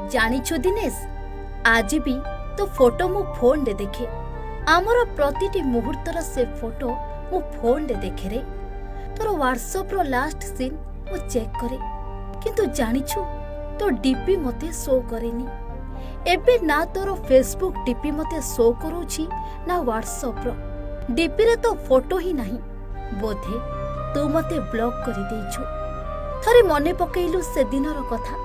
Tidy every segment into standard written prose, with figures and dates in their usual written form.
जानिछु दिनेश, आज भी तो फोटो मु फोन रे देखे। आमर प्रतिटी मुहूर्तर से फोटो मु फोन रे देखे रे। तोर व्हाट्सएप रो लास्ट सीन मु चेक करे, किंतु जानिछु तो डीपी मते शो करेनी। एबे ना तोर फेसबुक डीपी मते शो करूछि ना व्हाट्सएप रो डीपी रे तो फोटो ही नहीं। बोधे तू मते ब्लॉक करि देइछु। थरे मने पकेइलु से दिनर कथा,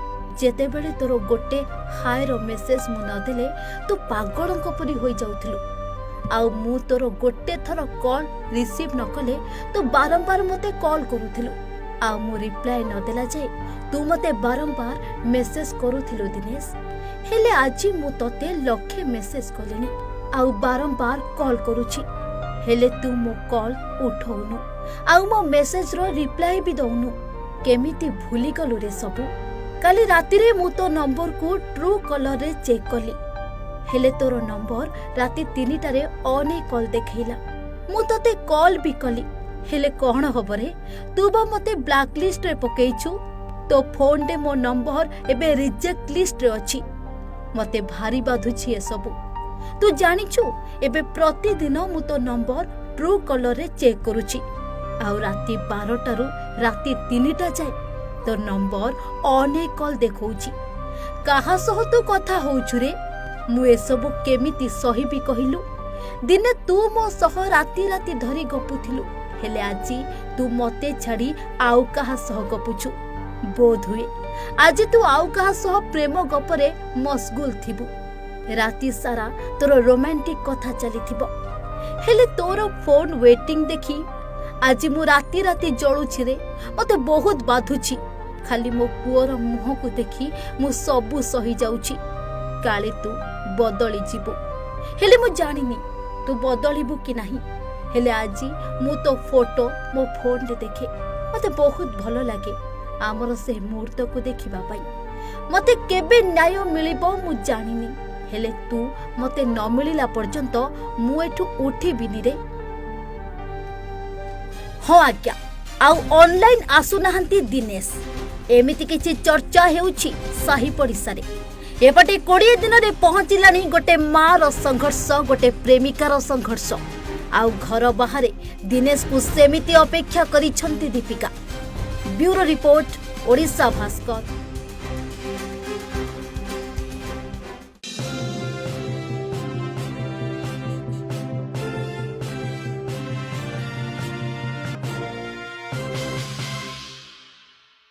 जेते बेले तोर गोटे हाय रो मेसेज मु न देले तू पागलंक परी होई जाउथिलु। आउ मु तोर गोटे थर कॉल रिसीव न कले तू बारंबार मते कॉल करूथिलु। आउ मु रिप्लाई न देला जाय तू मते बारंबार मेसेज करूथिलु दिनेश। हेले आज मु तते लखे मेसेज कलिनी, आउ बारंबार कॉल करूछि, हेले तू मो कॉल उठौनु, आउ मो मेसेज रो रिप्लाई भी दउनु। केमिति भूली गलु रे सबु। काली राति रे मु तो नंबर को ट्रू कलर रे चेक कली, हेले तोर नंबर राति 3टा रे ऑन कॉल देखैला। मु तते कॉल भी कली, हेले कोन हबो रे, तू बा मते ब्लैक लिस्ट रे पकेइछु। तो फोन रे मो नंबर एबे रिजेक्ट लिस्ट रे अछि। मते भारी बाधुछि ए सबु। तू जानिछु एबे प्रतिदिन मु तो नंबर ट्रू कलर रे चेक करूछि, आउ राति 12टा रु राति 3टा जाय तो नंबर ऑन कॉल देखौछि। काहा सह तू कथा होउछु रे? मु ए सब केमिति सहिबी कहिलु। दिने तू मो सह राति राति धरी गपुथिलु, हेले आजी तू मते छाड़ी आउ काहा सह गपुछु। बोध हुए आज तू आउ काहा सह प्रेम गपरे मशगुल थिबु। राति सारा तोर रोमांटिक कथा चलीथिबो, हेले तोर फोन वेटिंग देखी आज मु राति राति जळुछि रे। मते बहुत बाधुछि। खाली मो पुअर मुह को देखी मु सबु सही जाउछि। काले तू बदली जीवु, हेले मु जानिनी तू बदलिबु कि नाही। हेले आज मु तो फोटो मो फोन रे देखे, मते बहुत भलो लागे आमर से मुहूर्त को देखिबा पई। मते केबे न्याय मिलिबो मु जानिनी, हेले तू मते न मिलिला पर्यंत मु एठु उठिबिनी रे। हाँ आज्ञा, आउ ऑनलाइन आसु नाहंती दिनेश। एमिति किछि चर्चा हेउछि साही पड़िसा रे। एपटे 20 दिन रे पहुंचिलानी गोटे माँ रो संघर्ष, गोटे प्रेमिकार संघर्ष। आउ घर बाहरे दिनेश को सेमिति अपेक्षा करिछंती दीपिका। Bureau report, Odisha Bhaskar.